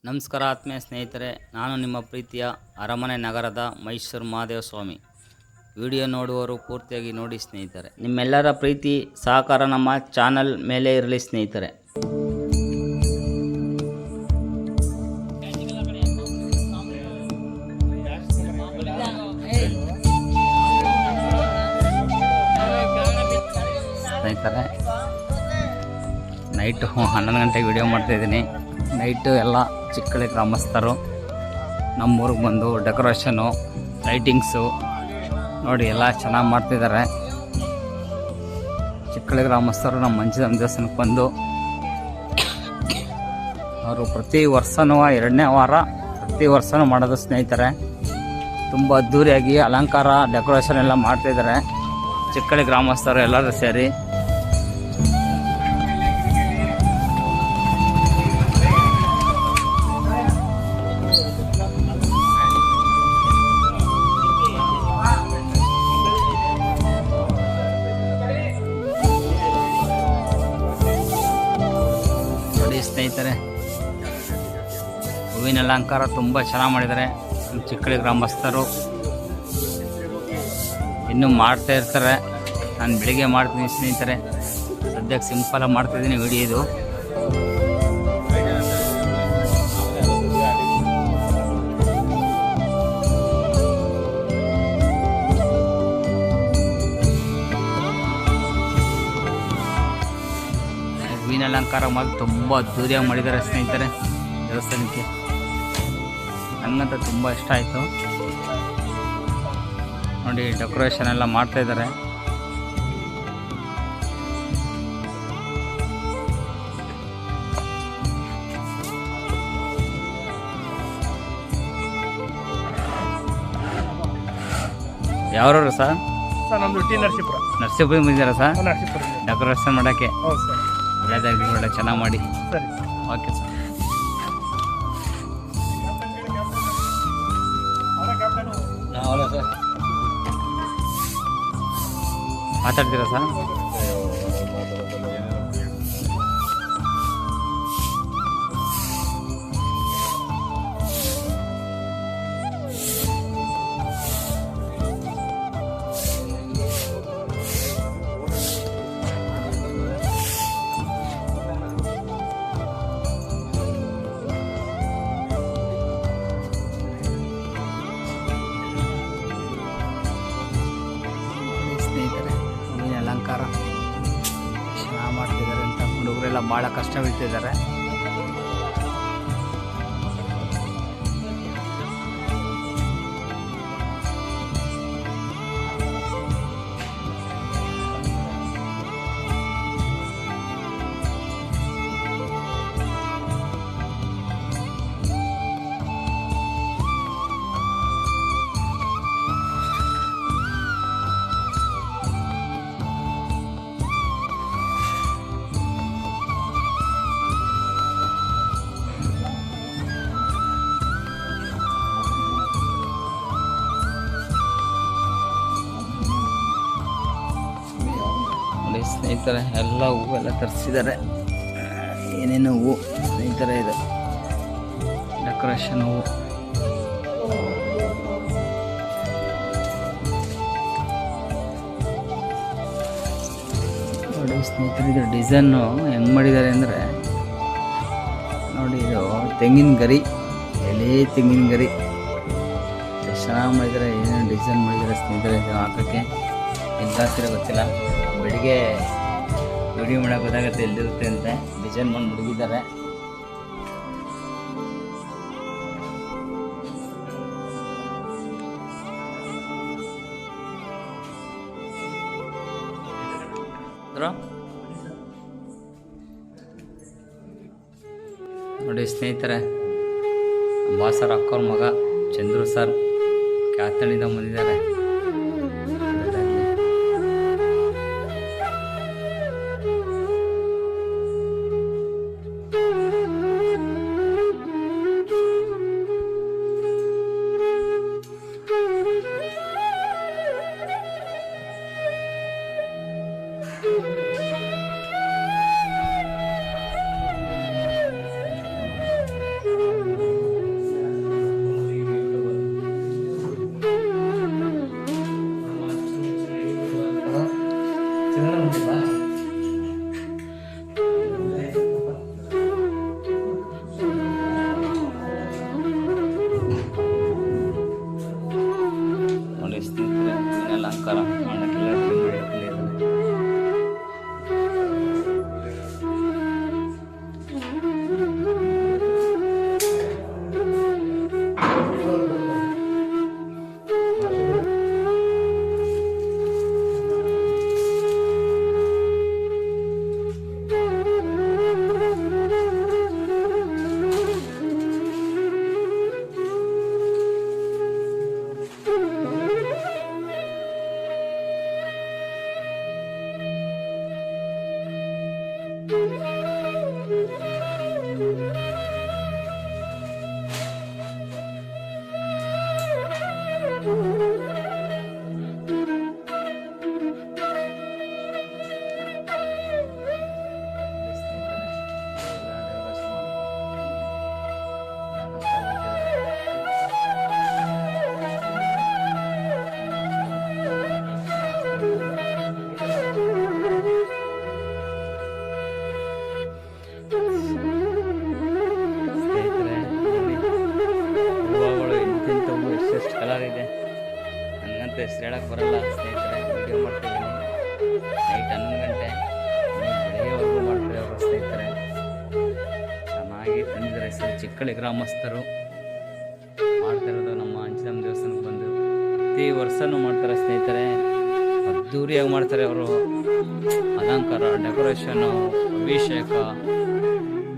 ನಮಸ್ಕಾರ ಆತ್ಮೀಯ ಸ್ನೇಹಿತರೆ, ನಾನು ನಿಮ್ಮ ಪ್ರೀತಿಯ ಅರಮನೆ ನಗರದ ಮೈಸೂರು ಮಹಾದೇವ ಸ್ವಾಮಿ. ವಿಡಿಯೋ ನೋಡುವವರು ಪೂರ್ತಿಯಾಗಿ ನೋಡಿ ಸ್ನೇಹಿತರೆ. ನಿಮ್ಮೆಲ್ಲರ ಪ್ರೀತಿ ಸಹಕಾರ ನಮ್ಮ ಚಾನಲ್ ಮೇಲೆ ಇರಲಿ ಸ್ನೇಹಿತರೆ. ಸ್ನೇಹಿತರೆ, ನೈಟು 11 ಗಂಟೆಗೆ ವಿಡಿಯೋ ಮಾಡ್ತಾಯಿದ್ದೀನಿ. ನೈಟು ಎಲ್ಲ ಚಿಕ್ಕಳ್ಳಿ ಗ್ರಾಮಸ್ಥರು ನಮ್ಮೂರಿಗೆ ಬಂದು ಡೆಕೋರೇಷನು, ಲೈಟಿಂಗ್ಸು ನೋಡಿ ಎಲ್ಲ ಚೆನ್ನಾಗಿ ಮಾಡ್ತಿದ್ದಾರೆ. ಚಿಕ್ಕಳ್ಳಿ ಗ್ರಾಮಸ್ಥರು ನಮ್ಮ ಮಂಜುನಾಥ ದೇವಸ್ಥಾನಕ್ಕೆ ಬಂದು ಅವರು ಪ್ರತಿ ವರ್ಷವೂ 2ನೇ ವಾರ ಪ್ರತಿ ವರ್ಷವೂ ಮಾಡೋದು ಸ್ನೇಹಿತರೆ. ತುಂಬ ಅದ್ದೂರಿಯಾಗಿ ಅಲಂಕಾರ ಡೆಕೋರೇಷನ್ ಎಲ್ಲ ಮಾಡ್ತಿದ್ದಾರೆ ಚಿಕ್ಕಳ್ಳಿ ಗ್ರಾಮಸ್ಥರು ಎಲ್ಲರೂ ಸೇರಿ. ಸ್ನೇಹಿತರೆ, ಹೂವಿನ ಅಲಂಕಾರ ತುಂಬ ಚೆನ್ನಾಗಿ ಮಾಡಿದ್ದಾರೆ ಚಿಕ್ಕಳ್ಳಿ ಗ್ರಾಮಸ್ಥರು. ಇನ್ನೂ ಮಾಡ್ತಾ ಇರ್ತಾರೆ. ನಾನು ಬೆಳಿಗ್ಗೆ ಮಾಡ್ತೀನಿ ಸ್ನೇಹಿತರೆ, ಸದ್ಯಕ್ಕೆ ಸಿಂಪಲಾಗಿ ಮಾಡ್ತಾಯಿದ್ದೀನಿ ವಿಡಿಯೋ ಇದು. ಹೂವಿನ ಅಲಂಕಾರ ಮಾಡಿ ತುಂಬ ಅದ್ದೂರಿಯಾಗಿ ಮಾಡಿದ್ದಾರೆ ಸ್ನೇಹಿತರೆ ದೇವಸ್ಥಾನಕ್ಕೆ. ನನಗಂತೂ ತುಂಬ ಇಷ್ಟ ಆಯಿತು. ನೋಡಿ ಡೆಕೋರೇಷನ್ ಎಲ್ಲ ಮಾಡ್ತಾಯಿದ್ದಾರೆ. ಯಾವ್ರವ್ರು ಸರ್? ನಮ್ಮದು ಟಿ ನರಸೀಪುರ. ನರಸೀಪುರ ಬಂದಿದ್ದೀರಾ ಸರ್ ನರಸೀಪುರ ಡೆಕೋರೇಷನ್ ಮಾಡೋಕ್ಕೆ? ಹೌದು ಸರ್. ಒಳ್ಳೆಯದಾಗಿ ಚೆನ್ನಾಗಿ ಮಾಡಿ. ಸರಿ, ಓಕೆ ಸರ್. ಮಾತಾಡ್ತೀರಾ ಸರ್? ಸ್ನೇಹಿತರೆ, ಹೂವಿನ ಅಲಂಕಾರ ಚೆನ್ನಾಗಿ ಮಾಡ್ತಿದ್ದಾರೆ ಅಂತ ಹುಡುಗರೆಲ್ಲ ಭಾಳ ಕಷ್ಟ ಬೀಳ್ತಿದ್ದಾರೆ. ನೋಡಿ ಸ್ನೇಹಿತರೆ, ಎಲ್ಲ ಹೂವೆಲ್ಲ ತರಿಸಿದ್ದಾರೆ. ಏನೇನು ಹೂವು ಸ್ನೇಹಿತರೆ, ಇದೆ ಡೆಕೋರೇಷನ್ ಹೂವು. ನೋಡಿ ಸ್ನೇಹಿತರೆ, ಇದು ಡಿಸೈನು ಹೆಂಗೆ ಮಾಡಿದ್ದಾರೆ ಅಂದರೆ ನೋಡಿ, ಇದು ತೆಂಗಿನ ಗರಿ, ಎಲೆ ತೆಂಗಿನ ಗರಿ ಎಷ್ಟು ಚೆನ್ನಾಗಿ ಮಾಡಿದ್ದಾರೆ. ಏನೇನು ಡಿಸೈನ್ ಮಾಡಿದ್ದಾರೆ ಸ್ನೇಹಿತರೆ. ಇದು ಹಾಕೋಕ್ಕೆ ಎಲ್ಲಿ ಗೊತ್ತಿಲ್ಲ. ಬೆಳಿಗ್ಗೆ ವಿಡಿಯೋ ಮಾಡೋಕೆ ಗೊತ್ತಾಗುತ್ತೆ ಎಲ್ಲಿರುತ್ತೆ ಅಂತ. ಡಿಸೈನ್ ಮಾಡಿ ಮುಡುಗಿದ್ದಾರೆ. ನೋಡಿ ಸ್ನೇಹಿತರೆ, ಬಾಸರ್ ಅಕ್ಕವ್ರ ಮಗ ಚಂದ್ರು ಸರ್ ಕ್ಯಾತಣಿಂದ ಬಂದಿದ್ದಾರೆ. ಹೊತ್ತು ಹೆಸರು ಹೇಳಕ್ಕೆ ಬರಲ್ಲ ಸ್ನೇಹಿತರೆ. ವಿಡಿಯೋ ಮಾಡ್ತಿದ್ದೀನಿ ನೈಟ್ 11 ಗಂಟೆ ಬೆಳಗ್ಗೆವರೆಗೂ ಮಾಡ್ತಾರೆ ಅವರು ಸ್ನೇಹಿತರೆ. ಚೆನ್ನಾಗಿ ತಂದಿದ್ದಾರೆ ಹೆಸರು. ಚಿಕ್ಕಳ್ಳಿ ಗ್ರಾಮಸ್ಥರು ಮಾಡ್ತಿರೋದು ನಮ್ಮ ಅಂಚಿನಮ್ಮ ದೇವಸ್ಥಾನಕ್ಕೆ ಬಂದು ಪ್ರತಿ ವರ್ಷನೂ ಮಾಡ್ತಾರೆ ಸ್ನೇಹಿತರೆ. ಅದ್ದೂರಿಯಾಗಿ ಮಾಡ್ತಾರೆ ಅವರು. ಅಲಂಕಾರ, ಡೆಕೋರೇಷನು, ಅಭಿಷೇಕ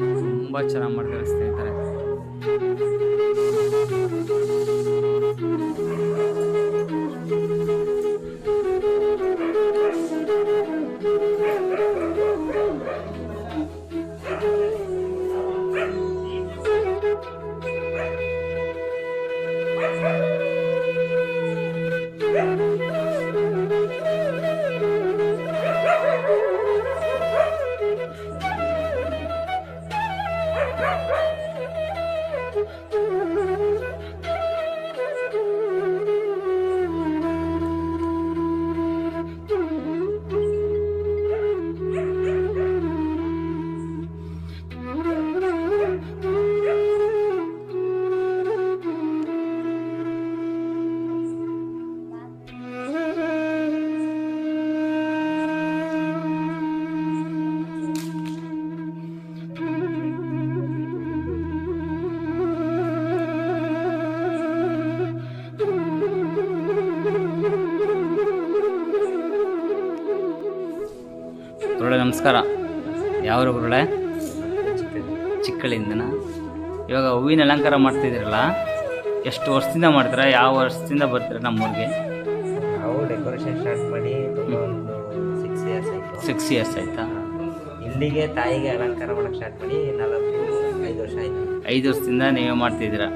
ತುಂಬ ಚೆನ್ನಾಗಿ ಮಾಡ್ತಾರೆ ಸ್ನೇಹಿತರೆ. ಗುರುಳೆ ನಮಸ್ಕಾರ. ಯಾವರು ಗುರುಳೆ? ಚಿಕ್ಕಳ್ಳಿಯಿಂದನ. ಇವಾಗ ಹೂವಿನ ಅಲಂಕಾರ ಮಾಡ್ತಿದ್ದೀರಲ್ಲ, ಎಷ್ಟು ವರ್ಷದಿಂದ ಮಾಡ್ತೀರಾ? ಯಾವ ವರ್ಷದಿಂದ ಬರ್ತೀರಾ ನಮ್ಮೂರಿಗೆ? ನಾವು ಡೆಕೋರೇಷನ್ ಸ್ಟಾರ್ಟ್ ಮಾಡಿ ಒಂದು 6 ಇಯರ್ಸ್ ಆಯಿತು. 6 ಇಯರ್ಸ್ ಆಯಿತಾ? ಇಲ್ಲಿಗೆ ತಾಯಿಗೆ ಅಲಂಕಾರ ಮಾಡೋಕ್ಕೆ ಸ್ಟಾರ್ಟ್ ಮಾಡಿ 5 ವರ್ಷ ಆಯಿತು. 5 ವರ್ಷದಿಂದ ನೀವೇ ಮಾಡ್ತಿದ್ದೀರಾ.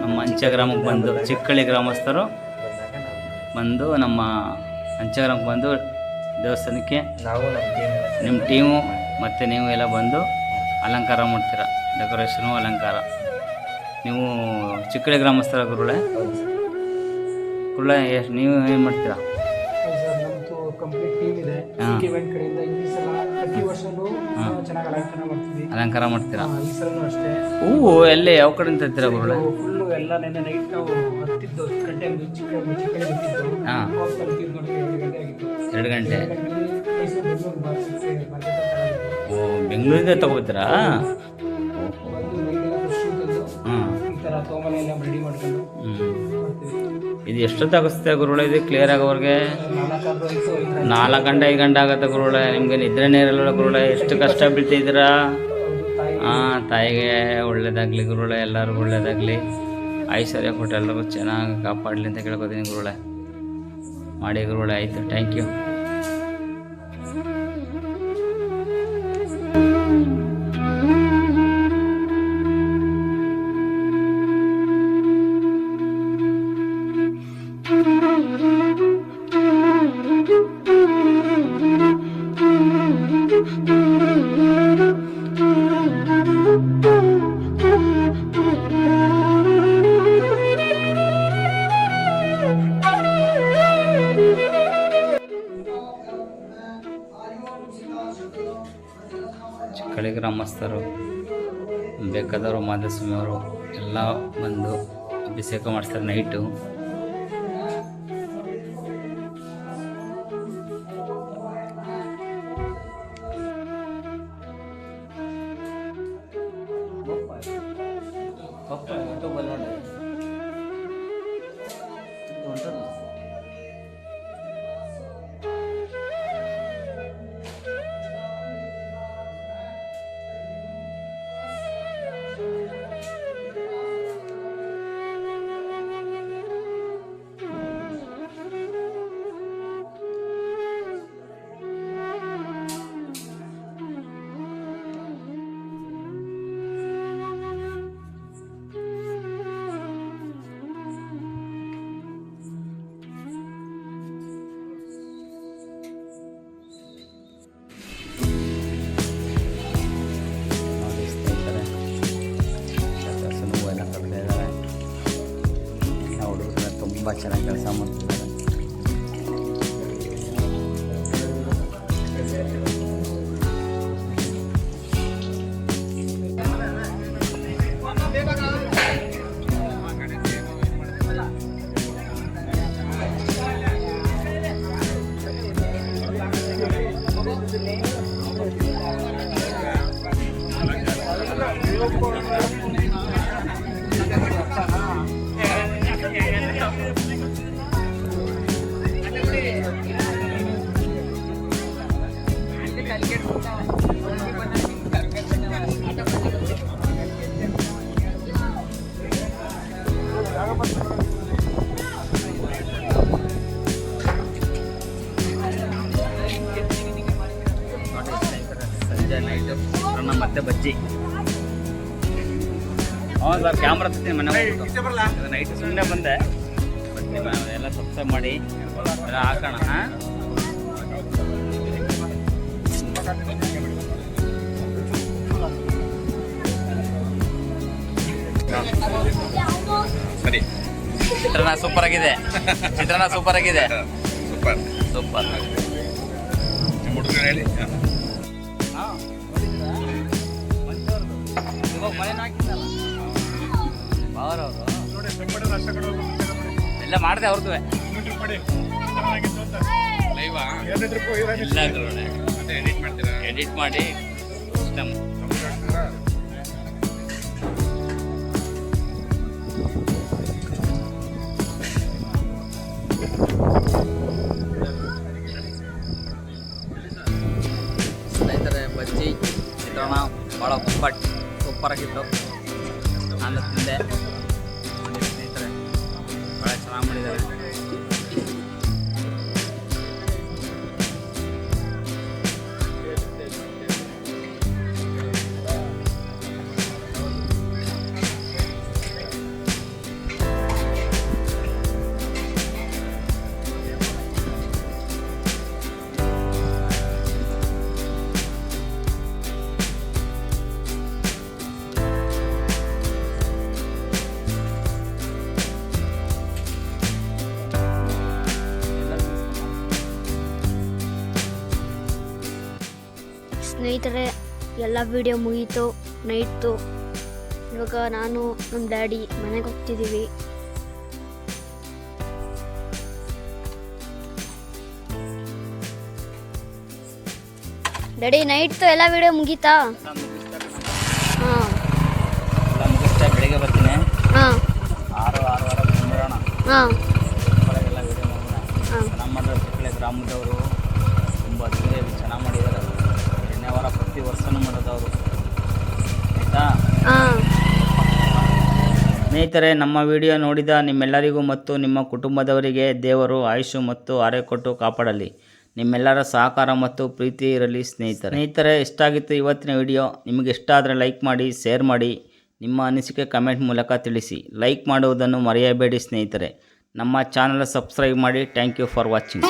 ನಮ್ಮ ಅಂಚೆ ಗ್ರಾಮಕ್ಕೆ ಬಂದು ಚಿಕ್ಕಳ್ಳಿ ಗ್ರಾಮಸ್ಥರು ಬಂದು ನಮ್ಮ ಅಂಚೆ ಗ್ರಾಮಕ್ಕೆ ಬಂದು ದೇವಸ್ಥಾನಕ್ಕೆ ನಾವು ನಿಮ್ಮ ಟೀಮು ಮತ್ತು ನೀವು ಎಲ್ಲ ಬಂದು ಅಲಂಕಾರ ಮಾಡ್ತೀರಾ. ಡೆಕೋರೇಷನು, ಅಲಂಕಾರ. ನೀವು ಚಿಕ್ಕಳ್ಳಿ ಗ್ರಾಮಸ್ಥರ ಗುರುಳೆ? ಗುರುಳೆ ನೀವು ಏನು ಮಾಡ್ತೀರಾ? ನಮ್ಮದು ಕಂಪ್ಲೀಟ್ ಟೀಮ್ ಇದೆ. ಇವೆಂಟ್ ಕಡೆಯಿಂದ ಈ ಸಲ ಪ್ರತಿ ವರ್ಷನೂ ಚೆನ್ನಾಗಿ ಅಲಂಕಾರ ಮಾಡ್ತೀವಿ. ಅಲಂಕಾರ ಮಾಡ್ತೀರಾ? ಈ ಸಲನೂ ಅಷ್ಟೇ. ಹೂವು ಎಲ್ಲಿ ಯಾವ ಕಡೆಯಿಂದ ತರ್ತೀರಾ ಗುರುಳೆ? ಫುಲ್ಲು ಎಲ್ಲ ನೆನ್ನೆ ನೈಟ್ ನಾವು ಹತ್ತಿದ್ದು 10 ಗಂಟೆ ಚಿಕ್ಕಳ್ಳಿ ಬಿಟ್ಟಿದ್ದು. ಹಾಂ, 2 ಗಂಟೆ ಆಗಿತ್ತು. 2 ಗಂಟೆ. ಮೈಸೂರು ಬೆಂಗಳೂರು ಮಾರ್ಕೆಟ್ ಓ, ಬೆಂಗಳೂರಿಂದ ತಗೋತೀರಾ? ಒಂದು ನೈಟೆಲ್ಲ ಫ್ರೆಶ್ ತಂದು ಈ ಥರ ತೋಮನೆ ಎಲ್ಲ ರೆಡಿ ಮಾಡ್ಕೊಂಡು ಮಾಡ್ತೀವಿ. ಇದು ಎಷ್ಟೊತ್ತಾಗಿಸುತ್ತೆ ಗುರುಳೆ? ಇದು ಕ್ಲಿಯರ್ ಆಗೋವ್ರಿಗೆ 4 ಗಂಟೆ 5 ಗಂಟೆ ಆಗುತ್ತೆ ಗುರುಳೆ. ನಿಮಗೆ ನಿದ್ರೆನೇ ಇರಲ್ಲ ಗುರುಳೆ. ಎಷ್ಟು ಕಷ್ಟ ಬೀಳ್ತಿದ್ದೀರಾ. ಹಾಂ, ತಾಯಿಗೆ ಒಳ್ಳೇದಾಗಲಿ ಗುರುಳೆ, ಎಲ್ಲರಿಗೂ ಒಳ್ಳೇದಾಗಲಿ. ಐಶ್ವರ್ಯ ಕೊಟ್ಟು ಎಲ್ಲರಿಗೂ ಚೆನ್ನಾಗಿ ಕಾಪಾಡಲಿ ಅಂತ ಕೇಳ್ಕೊತೀನಿ ಗುರುಳೆ. ಮಾಡಿ ಗುರುಳೆ. ಆಯಿತು, ಥ್ಯಾಂಕ್ ಯು. ಚಿಕ್ಕಳ್ಳಿ ಗ್ರಾಮಸ್ಥರು ಬೇಕಾದವರು ಮಾಧುಸ್ವಾಮಿಯವರು ಎಲ್ಲ ಬಂದು ಅಭಿಷೇಕ ಮಾಡಿಸ್ತಾರೆ ನೈಟು. ತುಂಬ ಚೆನ್ನಾಗಿ ಕೆಲಸ ಮಾಡ್ತಿದ್ದಾರೆ. ಸಂಜೆ ನೈಟು ಚಿತ್ರಾನ್ನ ಮತ್ತೆ ಬಜ್ಜಿ. ಹ್ಞೂ ಸರ್, ಕ್ಯಾಮ್ರಾ ತರ್ತೀನಿ ಮನೆ ನೈಟ್ ಸುಮ್ಮನೆ ಬಂದೆ. ಬರ್ತೀನಿ ಎಲ್ಲ ಸಬ್ಸ್ಕ್ರೈಬ್ ಮಾಡಿ ಎಲ್ಲ ಹಾಕೋಣ. ಸರಿ, ಚಿತ್ರಾನ್ನ ಸೂಪರ್ ಆಗಿದೆ. ಚಿತ್ರಾನ್ನ ಸೂಪರ್ ಆಗಿದೆ. Super super. ನಿಮ್ಮ ಹುಡುಗರು ಹೇಳಿ. ಎಲ್ಲ ಮಾಡಿದೆ ಅವ್ರದ್ದು ಎಡಿಟ್ ಮಾಡಿ ಸಿಸ್ಟಮ್. ಸ್ನೇಹಿತರೆ, ಬಜ್ಜಿ ಚಿತ್ರಾನ್ನ ಭಾಳ ಸೂಪರಾಗಿತ್ತು. ನಾನು ತಿಂದೆ. ಸ್ನೇಹಿತರೆ, ಭಾಳ ಚೆನ್ನಾಗಿ ಮಾಡಿದ್ದಾರೆ. ಸ್ನೇಹಿತರೆ, ಎಲ್ಲ ವಿಡಿಯೋ ಮುಗೀತು, ನೈಟು. ಇವಾಗ ನಾನು ನಮ್ಮ ಡ್ಯಾಡಿ ಮನೆಗೆ ಹೋಗ್ತಿದ್ದೀವಿ. ಡ್ಯಾಡಿ, ನೈಟ್ದು ಎಲ್ಲ ವಿಡಿಯೋ ಮುಗೀತಾ? ಹಾಂ, ಮುಗಿಸ್ತಾ ಬೆಳಿಗ್ಗೆ ಬರ್ತೀನಿ. ಹಾಂ 6 ಬಂದ್ಬಿಡೋಣ. ಹಾಂ ಎಲ್ಲ ವಿಡಿಯೋ ಮಾಡೋಣ. ಚೆನ್ನಾಗಿ ಮಾಡಿದ್ರು. ಚಿಕ್ಕಳೆ ಗ್ರಾಮದವರು ತುಂಬ ಅದ್ಭುತವಾಗಿ ಚೆನ್ನಾಗಿ ಮಾಡಿದ್ದಾರೆ. ಶನಿವಾರ ಪ್ರತಿ ವರ್ಷನೂ ಮಾಡೋದು ಅವರು. ಆಯಿತಾ ಹಾಂ. ಸ್ನೇಹಿತರೆ, ನಮ್ಮ ವಿಡಿಯೋ ನೋಡಿದ ನಿಮ್ಮೆಲ್ಲರಿಗೂ ಮತ್ತು ನಿಮ್ಮ ಕುಟುಂಬದವರಿಗೆ ದೇವರು ಆಯುಷ್ಯ ಮತ್ತು ಆರೋಗ್ಯ ಕೊಟ್ಟು ಕಾಪಾಡಲಿ. ನಿಮ್ಮೆಲ್ಲರ ಸಹಕಾರ ಮತ್ತು ಪ್ರೀತಿ ಇರಲಿ. ಸ್ನೇಹಿತರೆ, ಇಷ್ಟಾಗಿತ್ತು ಇವತ್ತಿನ ವಿಡಿಯೋ. ನಿಮಗೆ ಇಷ್ಟ ಆದರೆ ಲೈಕ್ ಮಾಡಿ, ಶೇರ್ ಮಾಡಿ, ನಿಮ್ಮ ಅನಿಸಿಕೆ ಕಮೆಂಟ್ ಮೂಲಕ ತಿಳಿಸಿ. ಲೈಕ್ ಮಾಡುವುದನ್ನು ಮರೆಯಬೇಡಿ ಸ್ನೇಹಿತರೆ. ನಮ್ಮ ಚಾನಲ್ ಸಬ್ಸ್ಕ್ರೈಬ್ ಮಾಡಿ. Thank you for watching.